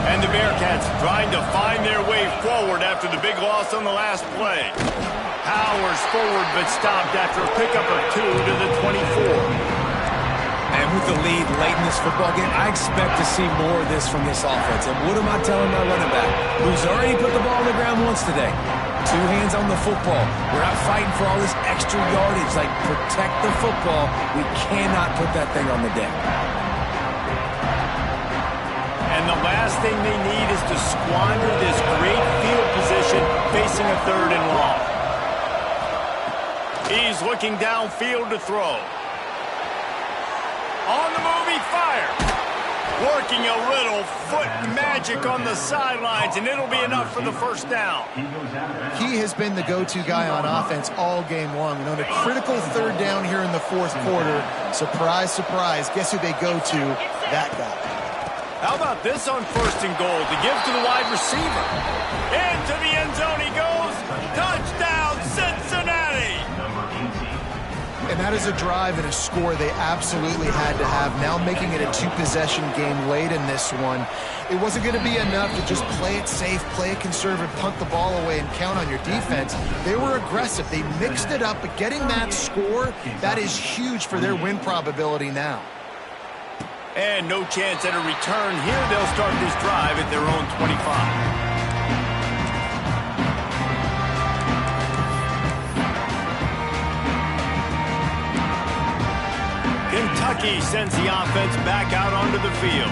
And the Bearcats trying to find their way forward after the big loss on the last play. Powers forward, but stopped after a pickup of 2 to the 24. And with the lead late in this football game, I expect to see more of this from this offense. And what am I telling my running back, who's already put the ball on the ground once today? 2 hands on the football. We're not fighting for all this extra yardage. Like, protect the football. We cannot put that thing on the deck. And the last thing they need is to squander this great field position facing a 3rd and long. He's looking downfield to throw. On the move, he fired. Working a little foot magic on the sidelines, and it'll be enough for the 1st down. He has been the go-to guy on offense all game long. And on a critical 3rd down here in the 4th quarter, surprise, surprise, guess who they go to? That guy. How about this on 1st and goal to give to the wide receiver? Into the end zone he goes. Touchdown, Cincinnati! And that is a drive and a score they absolutely had to have. Now making it a 2-possession game late in this one. It wasn't going to be enough to just play it safe, play it conservative, punt the ball away, and count on your defense. They were aggressive. They mixed it up, but getting that score, that is huge for their win probability now. And no chance at a return here. They'll start this drive at their own 25. Kentucky sends the offense back out onto the field.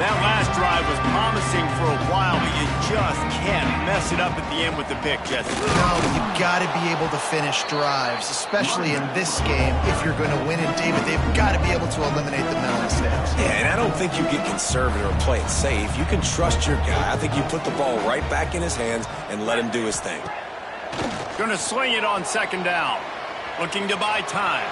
That last drive was promising for a while, but you just can't mess it up at the end with the pick, Jesse. No, you got to be able to finish drives, especially in this game. If you're going to win it, David, they've got to be able to eliminate the mental mistakes. Yeah, and I don't think you get conservative or play it safe. You can trust your guy. I think you put the ball right back in his hands and let him do his thing. Going to swing it on 2nd down. Looking to buy time.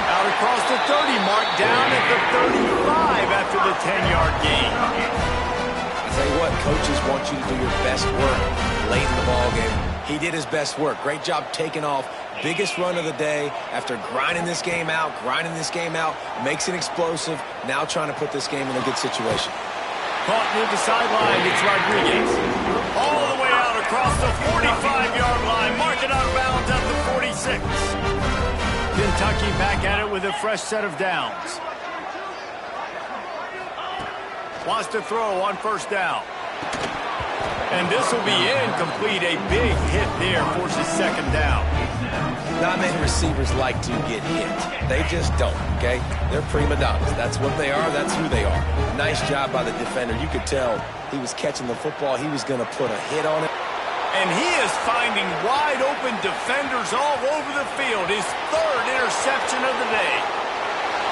Out across the 30, mark down at the 35 after the 10-yard gain. I tell you what, coaches want you to do your best work late in the ball game. He did his best work. Great job taking off. Biggest run of the day after grinding this game out, makes it explosive, now trying to put this game in a good situation. Caught near the sideline, it's Rodriguez. All the way out across the 45-yard line, mark it out of bounds at the 46. Kentucky back at it with a fresh set of downs. Wants to throw on 1st down. And this will be incomplete. A big hit there forces 2nd down. Not many receivers like to get hit. They just don't, okay? They're prima donnas. That's what they are. That's who they are. Nice job by the defender. You could tell he was catching the football. He was going to put a hit on it. And he is finding wide-open defenders all over the field. His 3rd interception of the day.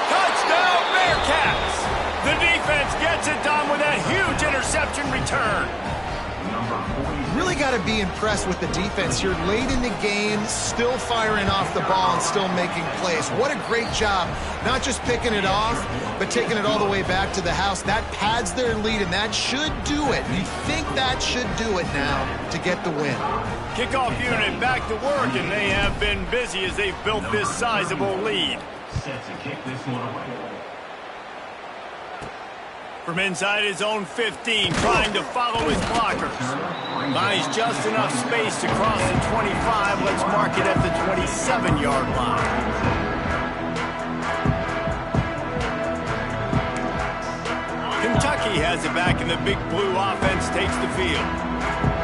Touchdown, Bearcats! The defense gets it done with that huge interception return. Really got to be impressed with the defense here. Late in the game, still firing off the ball and still making plays. What a great job. Not just picking it off, but taking it all the way back to the house. That pads their lead, and that should do it. You think that should do it now to get the win. Kickoff unit back to work, and they have been busy as they've built this sizable lead. Set to kick this one away. From inside his own 15, trying to follow his blockers. Buys just enough space to cross the 25. Let's mark it at the 27-yard line. Kentucky has it back, and the big blue offense takes the field.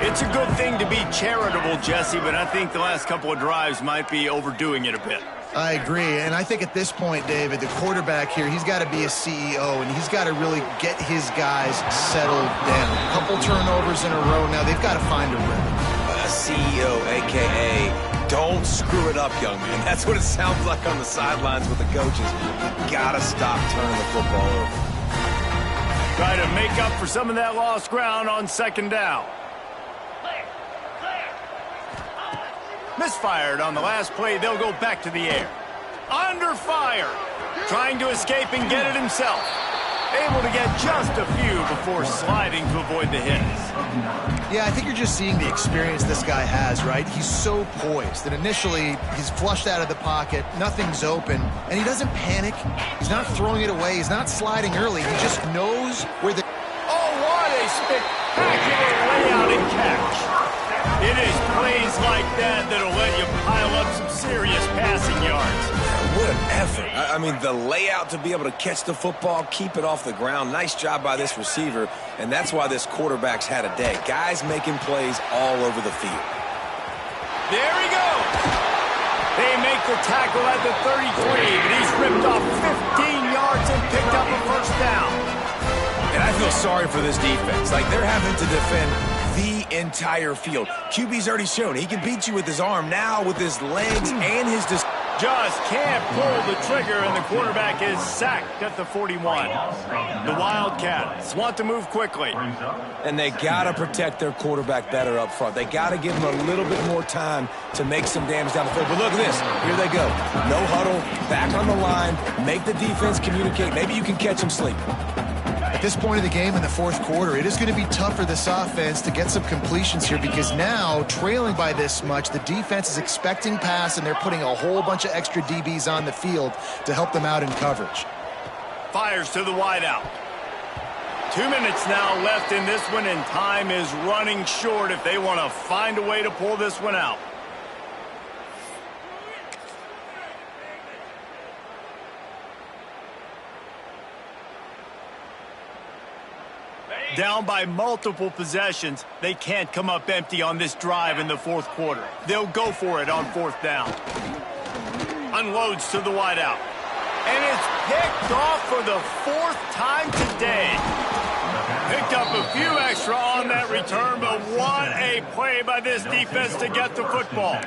It's a good thing to be charitable, Jesse, but I think the last couple of drives might be overdoing it a bit. I agree, and I think at this point, David, the quarterback here, he's got to be a CEO, and he's got to really get his guys settled down. A couple turnovers in a row now. They've got to find a rhythm. A CEO, a.k.a. don't screw it up, young man. That's what it sounds like on the sidelines with the coaches. You got to stop turning the football over. Try to make up for some of that lost ground on second down. Misfired on the last play. They'll go back to the air. Under fire. Trying to escape and get it himself. Able to get just a few before sliding to avoid the hits. Yeah, I think you're just seeing the experience this guy has, right? He's so poised that initially he's flushed out of the pocket, nothing's open, and he doesn't panic. He's not throwing it away. He's not sliding early. He just knows where the... Oh, what a spectacular layout and catch. It is plays like that that'll let you pile up some serious passing yards. What an effort. I mean, the layout to be able to catch the football, keep it off the ground. Nice job by this receiver, and that's why this quarterback's had a day. Guys making plays all over the field. There he goes. They make the tackle at the 33, but he's ripped off 15 yards and picked up a first down. And I feel sorry for this defense. Like, they're having to defend the entire field. QB's already shown he can beat you with his arm. Now with his legs and his... Just can't pull the trigger, and the quarterback is sacked at the 41. The Wildcats want to move quickly. And they got to protect their quarterback better up front. They got to give him a little bit more time to make some damage down the field. But look at this. Here they go. No huddle, back on the line, make the defense communicate. Maybe you can catch them sleeping. At this point of the game in the fourth quarter, it is going to be tough for this offense to get some completions here because now, trailing by this much, the defense is expecting pass, and they're putting a whole bunch of extra DBs on the field to help them out in coverage. Fires to the wideout. 2 minutes now left in this one, and time is running short if they want to find a way to pull this one out. Down by multiple possessions, they can't come up empty on this drive in the fourth quarter. They'll go for it on fourth down. Unloads to the wideout. And it's picked off for the fourth time today. Picked up a few extra on that return, but what a play by this defense to get the football.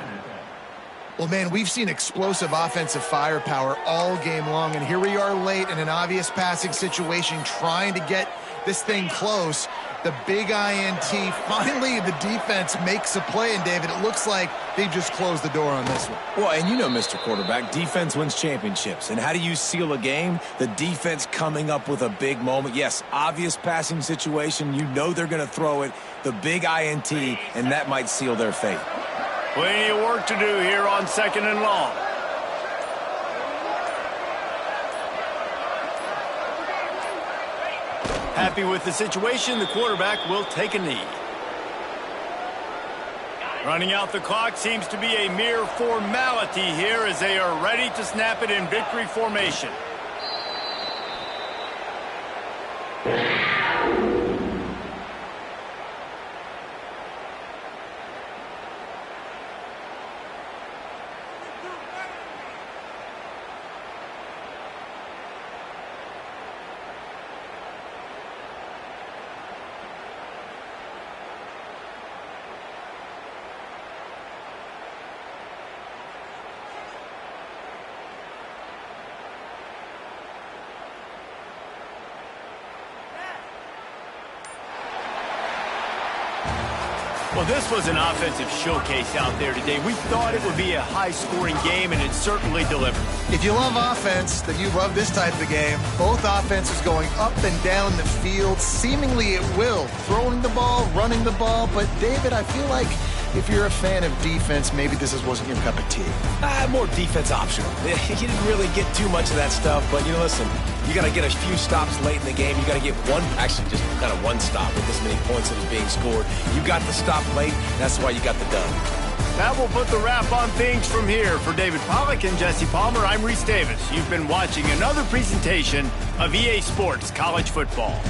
Well, man, we've seen explosive offensive firepower all game long, and here we are late in an obvious passing situation trying to get this thing close. The big INT, finally the defense makes a play, and David, it looks like they've just closed the door on this one. Well, and you know, Mr. Quarterback, defense wins championships. And how do you seal a game? The defense coming up with a big moment. Yes, obvious passing situation. You know they're going to throw it. The big INT, and that might seal their fate. Plenty of work to do here on second and long. Happy with the situation, the quarterback will take a knee. Running out the clock seems to be a mere formality here as they are ready to snap it in victory formation. Well, this was an offensive showcase out there today. We thought it would be a high-scoring game, and it certainly delivered. If you love offense, then you love this type of game. Both offenses going up and down the field, seemingly at will. Throwing the ball, running the ball. But, David, I feel like if you're a fan of defense, maybe this wasn't your cup of tea. More defense optional. You didn't really get too much of that stuff, but, you know, listen, you got to get a few stops late in the game. You got to get actually just kind of one stop with this many points that was being scored. You got the stop late, that's why you got the dub. That will put the wrap on things from here. For David Pollack and Jesse Palmer, I'm Reese Davis. You've been watching another presentation of EA Sports College Football.